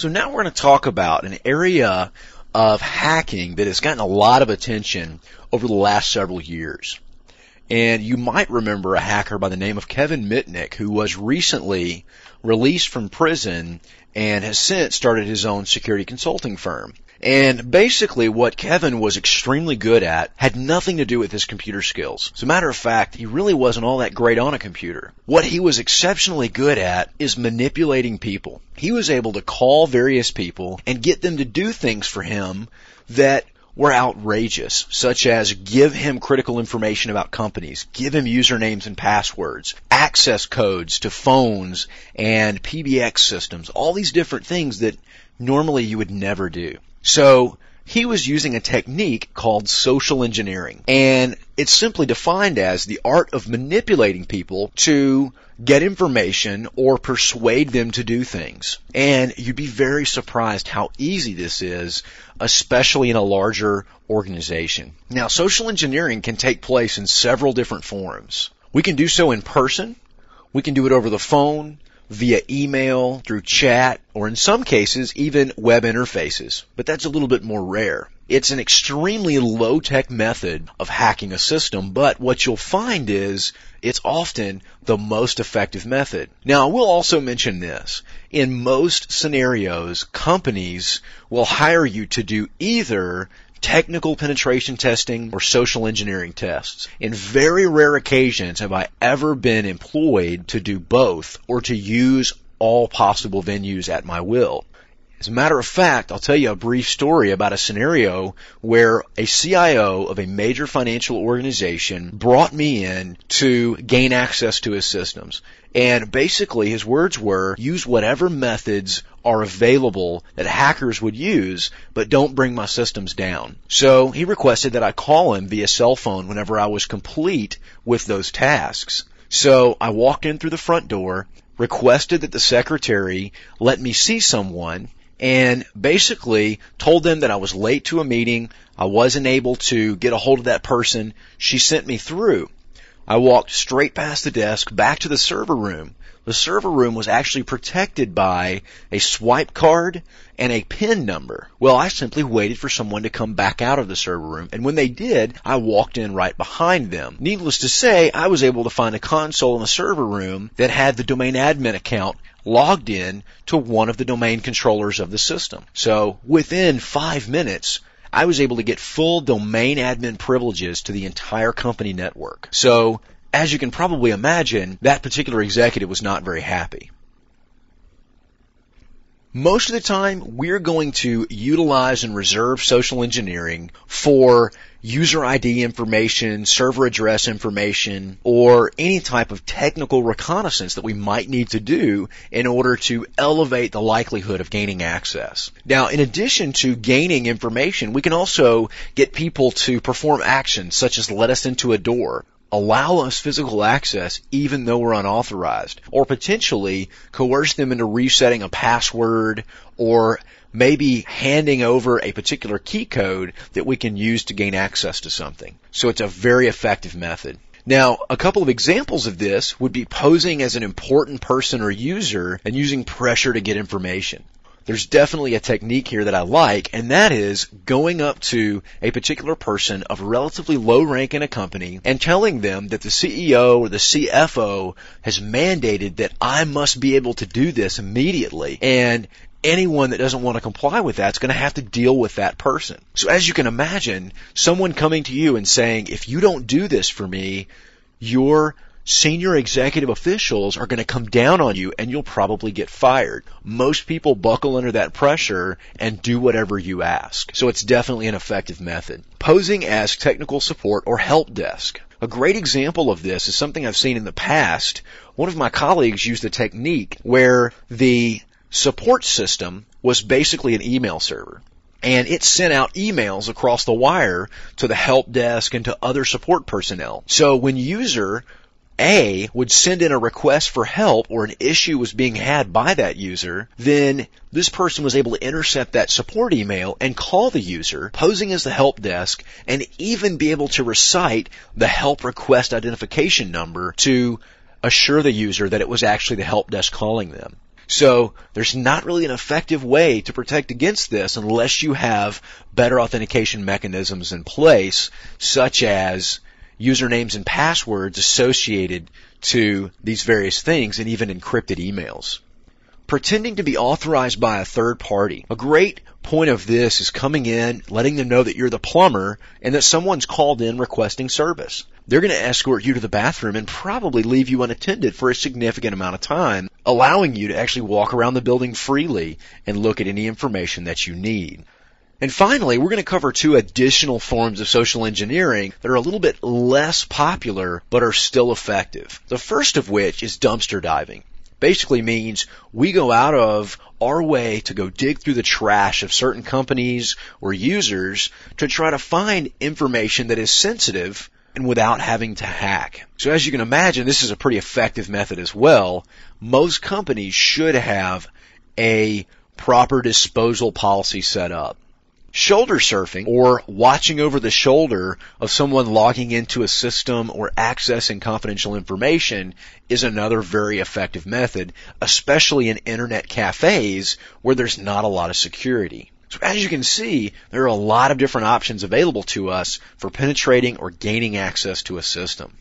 So now we're going to talk about an area of hacking that has gotten a lot of attention over the last several years. And you might remember a hacker by the name of Kevin Mitnick, who was recently released from prison and has since started his own security consulting firm. And basically what Kevin was extremely good at had nothing to do with his computer skills. As a matter of fact, he really wasn't all that great on a computer. What he was exceptionally good at is manipulating people. He was able to call various people and get them to do things for him that were outrageous, such as give him critical information about companies, give him usernames and passwords, access codes to phones and PBX systems, all these different things that normally you would never do. So he was using a technique called social engineering, and it's simply defined as the art of manipulating people to get information or persuade them to do things. And you'd be very surprised how easy this is, especially in a larger organization. Now, social engineering can take place in several different forms. We can do so in person, we can do it over the phone, via email, through chat, or in some cases, even web interfaces. But that's a little bit more rare. It's an extremely low-tech method of hacking a system, but what you'll find is it's often the most effective method. Now, I will also mention this. In most scenarios, companies will hire you to do either technical penetration testing or social engineering tests. In very rare occasions have I ever been employed to do both or to use all possible venues at my will. As a matter of fact, I'll tell you a brief story about a scenario where a CIO of a major financial organization brought me in to gain access to his systems. And basically his words were, use whatever methods are available that hackers would use, but don't bring my systems down. So he requested that I call him via cell phone whenever I was complete with those tasks. So I walked in through the front door, requested that the secretary let me see someone, and basically told them that I was late to a meeting, I wasn't able to get a hold of that person. She sent me through. I walked straight past the desk back to the server room. The server room was actually protected by a swipe card and a PIN number. Well, I simply waited for someone to come back out of the server room, and when they did, I walked in right behind them. Needless to say, I was able to find a console in the server room that had the domain admin account logged in to one of the domain controllers of the system. So within 5 minutes, I was able to get full domain admin privileges to the entire company network. So, as you can probably imagine, that particular executive was not very happy. Most of the time, we're going to utilize and reserve social engineering for user ID information, server address information, or any type of technical reconnaissance that we might need to do in order to elevate the likelihood of gaining access. Now, in addition to gaining information, we can also get people to perform actions such as let us into a door, allow us physical access even though we're unauthorized, or potentially coerce them into resetting a password or maybe handing over a particular key code that we can use to gain access to something. So it's a very effective method. Now, a couple of examples of this would be posing as an important person or user and using pressure to get information. There's definitely a technique here that I like, and that is going up to a particular person of relatively low rank in a company and telling them that the CEO or the CFO has mandated that I must be able to do this immediately, and anyone that doesn't want to comply with that is going to have to deal with that person. So as you can imagine, someone coming to you and saying, if you don't do this for me, your senior executive officials are going to come down on you and you'll probably get fired. Most people buckle under that pressure and do whatever you ask. So it's definitely an effective method. Posing as technical support or help desk. A great example of this is something I've seen in the past. One of my colleagues used a technique where the support system was basically an email server. And it sent out emails across the wire to the help desk and to other support personnel. So when user A would send in a request for help or an issue was being had by that user, then this person was able to intercept that support email and call the user, posing as the help desk, and even be able to recite the help request identification number to assure the user that it was actually the help desk calling them. So there's not really an effective way to protect against this unless you have better authentication mechanisms in place, such as usernames and passwords associated to these various things and even encrypted emails. Pretending to be authorized by a third party. A great point of this is coming in, letting them know that you're the plumber and that someone's called in requesting service. They're going to escort you to the bathroom and probably leave you unattended for a significant amount of time, allowing you to actually walk around the building freely and look at any information that you need. And finally, we're going to cover 2 additional forms of social engineering that are a little bit less popular but are still effective. The first of which is dumpster diving. Basically means we go out of our way to go dig through the trash of certain companies or users to try to find information that is sensitive and without having to hack. So as you can imagine, this is a pretty effective method as well. Most companies should have a proper disposal policy set up. Shoulder surfing, or watching over the shoulder of someone logging into a system or accessing confidential information, is another very effective method, especially in internet cafes where there's not a lot of security. So as you can see, there are a lot of different options available to us for penetrating or gaining access to a system.